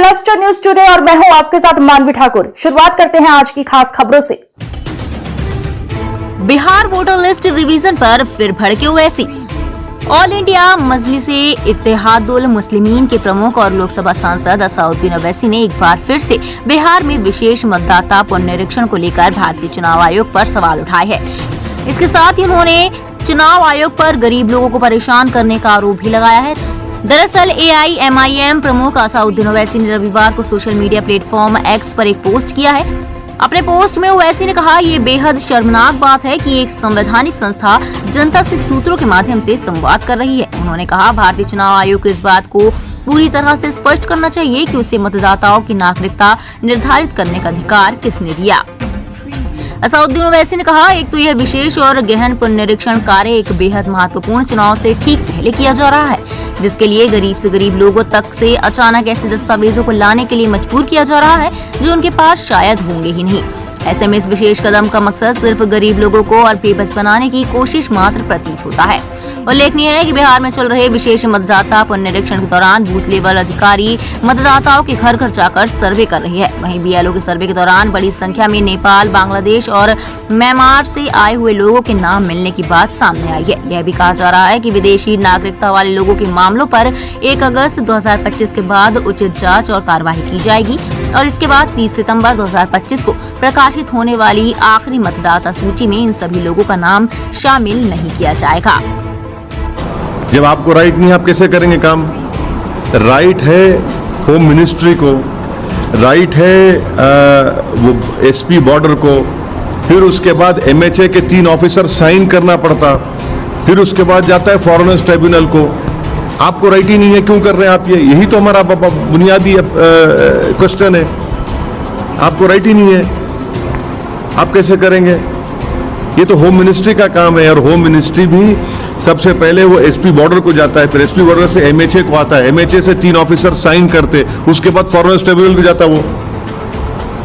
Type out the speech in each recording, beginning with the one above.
Cluster news today और मैं हूं आपके साथ मानवी ठाकुर। शुरुआत करते हैं आज की खास खबरों से। बिहार वोटर लिस्ट रिवीजन पर फिर भड़के ओवैसी। ऑल इंडिया मजलिस-ए-इत्तेहादुल मुस्लिमीन के प्रमुख और लोकसभा सांसद असाउद्दीन ओवैसी ने एक बार फिर से बिहार में विशेष मतदाता पुनरीक्षण को लेकर भारतीय चुनाव आयोग पर सवाल उठाए हैं। इसके साथ ही उन्होंने चुनाव आयोग पर गरीब लोगों को परेशान करने का आरोप भी लगाया है। दरअसल AIMIM प्रमुख असाउद्दीन ओवैसी ने रविवार को सोशल मीडिया प्लेटफॉर्म X पर एक पोस्ट किया है। अपने पोस्ट में ओवैसी ने कहा, ये बेहद शर्मनाक बात है कि एक संवैधानिक संस्था जनता से सूत्रों के माध्यम से संवाद कर रही है। उन्होंने कहा, भारतीय चुनाव आयोग को इस बात को पूरी तरह से स्पष्ट करना चाहिए कि उसे मतदाताओं की नागरिकता निर्धारित करने का अधिकार किसने दिया। असाउद्दीन ओवैसी ने कहा, एक तो यह विशेष और गहन पुनरीक्षण कार्य एक बेहद महत्वपूर्ण चुनाव से ठीक पहले किया जा रहा है, जिसके लिए गरीब से गरीब लोगों तक से अचानक ऐसे दस्तावेजों को लाने के लिए मजबूर किया जा रहा है जो उनके पास शायद होंगे ही नहीं। ऐसे में इस विशेष कदम का मकसद सिर्फ गरीब लोगों को और बेबस बनाने की कोशिश मात्र प्रतीत होता है। उल्लेखनीय है कि बिहार में चल रहे विशेष मतदाता पुनरीक्षण के दौरान बूथ लेवल अधिकारी मतदाताओं के घर घर जाकर सर्वे कर रही है। वहीं BLO के सर्वे के दौरान बड़ी संख्या में नेपाल, बांग्लादेश और म्यांमार से आए हुए लोगों के नाम मिलने की बात सामने आई है। यह भी कहा जा रहा है कि विदेशी नागरिकता वाले लोगों के मामलों पर 1 अगस्त 2025 के बाद उचित जाँच और कार्यवाही की जाएगी और इसके बाद 30 सितंबर 2025 को प्रकाशित होने वाली आखिरी मतदाता सूची में इन सभी लोगों का नाम शामिल नहीं किया जाएगा। जब आपको राइट नहीं है, आप कैसे करेंगे काम? राइट है होम मिनिस्ट्री को, राइट है वो SP बॉर्डर को, फिर उसके बाद MHA के 3 ऑफिसर साइन करना पड़ता, फिर उसके बाद जाता है फॉरेनर्स ट्रिब्यूनल को। आपको राइट ही नहीं है, क्यों कर रहे हैं आप ये? यही तो हमारा बुनियादी क्वेश्चन है। आपको राइट ही नहीं है, आप कैसे करेंगे? ये तो होम मिनिस्ट्री का काम है और होम मिनिस्ट्री भी सबसे पहले वो SP बॉर्डर को जाता है, फिर SP बॉर्डर से MHA को आता है, MHA से 3 ऑफिसर साइन करते, उसके बाद फॉरेनर्स ट्रिब्यूनल को जाता वो।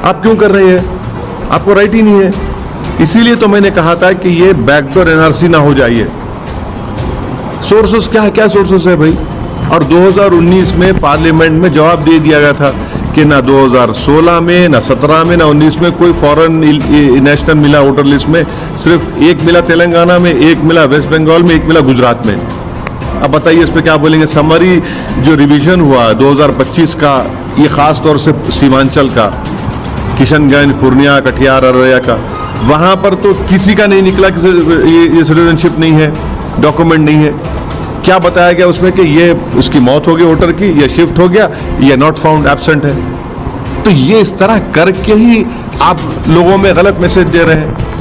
आप क्यों कर रहे हैं? आपको राइट ही नहीं है। इसीलिए तो मैंने कहा था कि ये बैकडोर NRC ना हो जाइए। सोर्सेस क्या सोर्सेस है भाई? और 2019 में पार्लियामेंट में जवाब दे दिया गया था कि ना 2016 में, ना 17 में, ना 19 में कोई फॉरेन नेशनल मिला वोटर लिस्ट में। सिर्फ एक मिला तेलंगाना में, एक मिला वेस्ट बंगाल में, एक मिला गुजरात में। अब बताइए इस पे क्या बोलेंगे? समरी जो रिवीजन हुआ 2025 का, ये खास तौर से सीमांचल का, किशनगंज, पूर्णिया, कटिहार, अररिया का, वहां पर तो किसी का नहीं निकला कि ये सिटीजनशिप नहीं है, डॉक्यूमेंट नहीं है। क्या बताया गया उसमें कि ये उसकी मौत हो गई वोटर की, ये शिफ्ट हो गया, ये नॉट फाउंड एब्सेंट है। तो ये इस तरह करके ही आप लोगों में गलत मैसेज दे रहे हैं।